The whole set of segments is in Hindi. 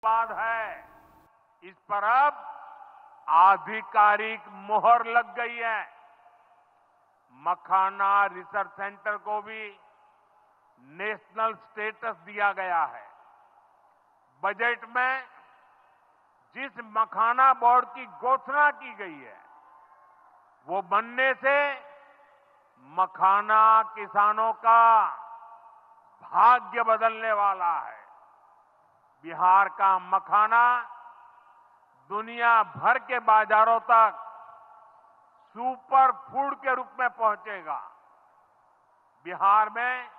बाद है, इस पर अब आधिकारिक मोहर लग गई है। मखाना रिसर्च सेंटर को भी नेशनल स्टेटस दिया गया है। बजट में जिस मखाना बोर्ड की घोषणा की गई है, वो बनने से मखाना किसानों का भाग्य बदलने वाला है। बिहार का मखाना दुनिया भर के बाजारों तक सुपर फूड के रूप में पहुंचेगा। बिहार में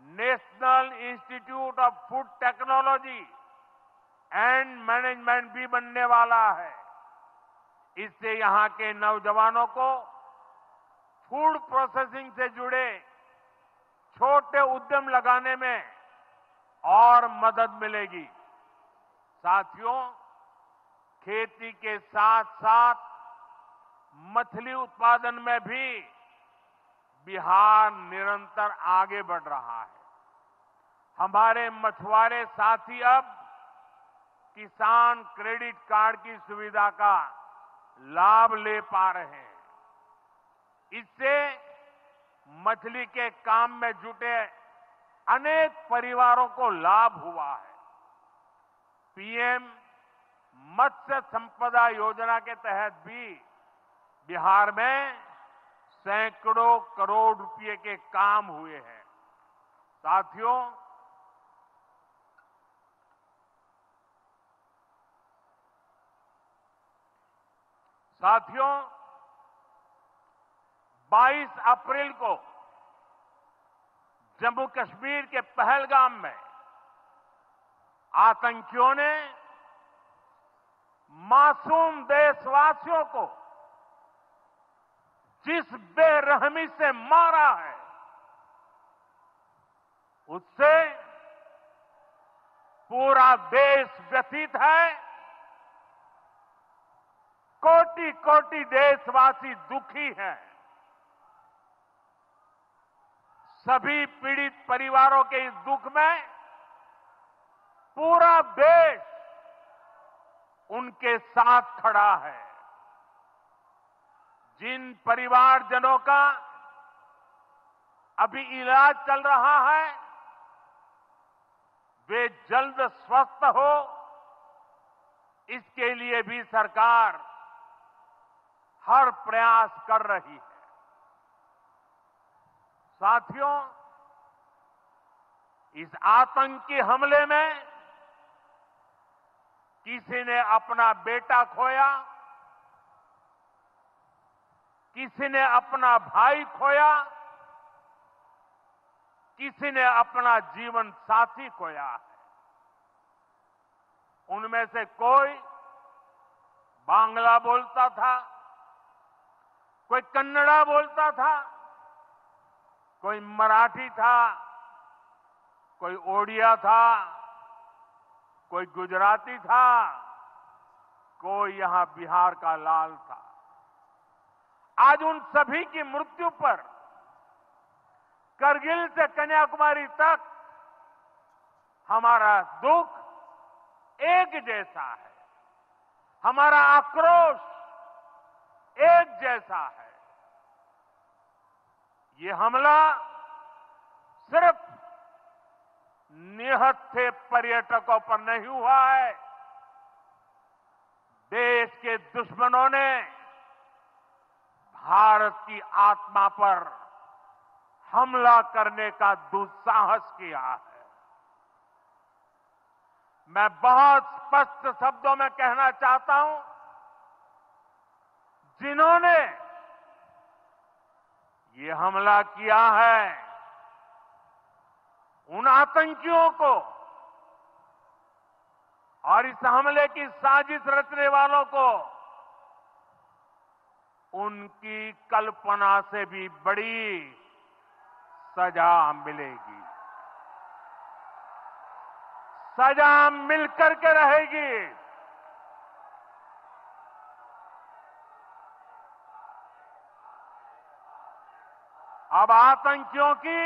national institute of food technology and management भी बनने वाला है। इससे यहां के नौजवानों को फूड प्रोसेसिंग से जुड़े छोटे उद्यम लगाने में और मदद मिलेगी। साथियों, खेती के साथ साथ मछली उत्पादन में भी बिहार निरंतर आगे बढ़ रहा है। हमारे मछुआरे साथी अब किसान क्रेडिट कार्ड की सुविधा का लाभ ले पा रहे हैं। इससे मछली के काम में जुटे अनेक परिवारों को लाभ हुआ है। पीएम मत्स्य संपदा योजना के तहत भी बिहार में सैकड़ों करोड़ रुपए के काम हुए हैं। साथियों, साथियों 22 अप्रैल को जम्मू कश्मीर के पहलगाम में आतंकियों ने मासूम देशवासियों को जिस बेरहमी से मारा है, उससे पूरा देश व्यथित है। कोटि कोटि देशवासी दुखी हैं। सभी पीड़ित परिवारों के इस दुख में पूरा देश उनके साथ खड़ा है। जिन परिवारजनों का अभी इलाज चल रहा है, वे जल्द स्वस्थ हो, इसके लिए भी सरकार हर प्रयास कर रही है। साथियों, इस आतंकी हमले में किसी ने अपना बेटा खोया, किसी ने अपना भाई खोया, किसी ने अपना जीवन साथी खोया है। उनमें से कोई बांग्ला बोलता था, कोई कन्नड़ा बोलता था, कोई मराठी था, कोई ओडिया था, कोई गुजराती था, कोई यहां बिहार का लाल था। आज उन सभी की मृत्यु पर करगिल से कन्याकुमारी तक हमारा दुख एक जैसा है, हमारा आक्रोश एक जैसा है। ये हमला सिर्फ निहत्थे पर्यटकों पर नहीं हुआ है। देश के दुश्मनों ने भारत की आत्मा पर हमला करने का दुस्साहस किया है। मैं बहुत स्पष्ट शब्दों में कहना चाहता हूं, जिन्होंने ये हमला किया है, उन आतंकियों को और इस हमले की साजिश रचने वालों को उनकी कल्पना से भी बड़ी सजा मिलेगी। सजा मिलकर के रहेगी। अब आतंकियों की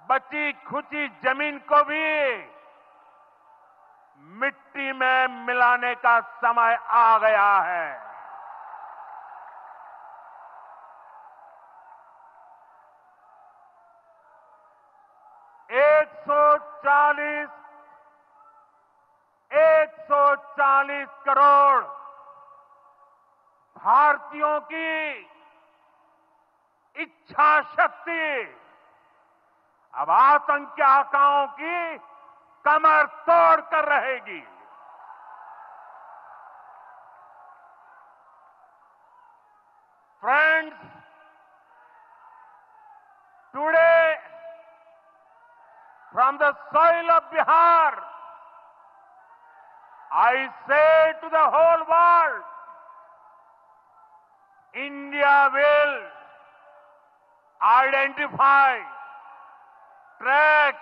बची खुची जमीन को भी में मिलाने का समय आ गया है। एक 140 करोड़ भारतीयों की इच्छा शक्ति अब आतंक के आकाओं की कमर तोड़ कर रहेगी। Friends, today from the soil of Bihar, I say to the whole world, India will identify, track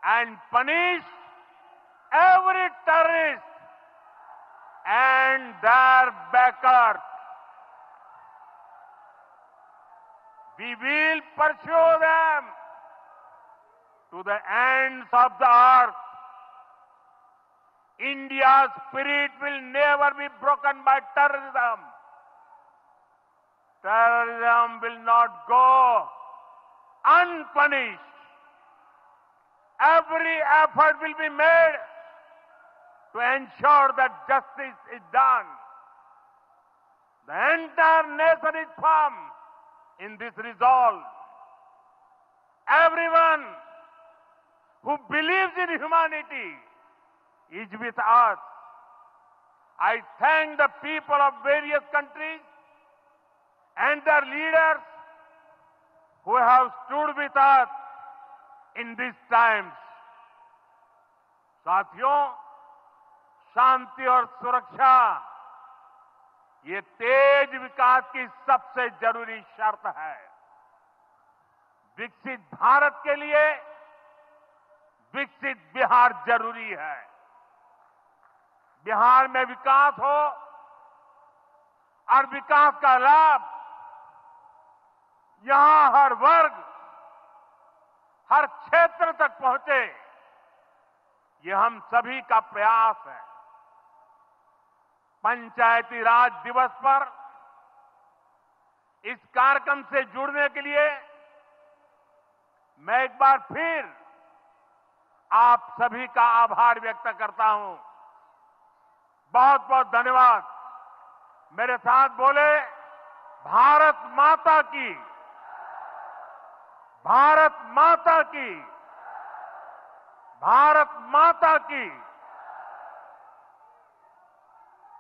and punish every terrorist and their backers. We will pursue them to the ends of the earth. India's spirit will never be broken by terrorism. Terrorism will not go unpunished. Every effort will be made to ensure that justice is done. The entire nation is firm in this resolve. Everyone who believes in humanity is with us. I thank the people of various countries and their leaders who have stood with us in these times. साथियों, शांति और सुरक्षा ये तेज विकास की सबसे जरूरी शर्त है। विकसित भारत के लिए विकसित बिहार जरूरी है। बिहार में विकास हो और विकास का लाभ यहां हर वर्ग, हर क्षेत्र तक पहुंचे, ये हम सभी का प्रयास है। पंचायती राज दिवस पर इस कार्यक्रम से जुड़ने के लिए मैं एक बार फिर आप सभी का आभार व्यक्त करता हूं। बहुत बहुत धन्यवाद। मेरे साथ बोले, भारत माता की, भारत माता की, भारत माता की।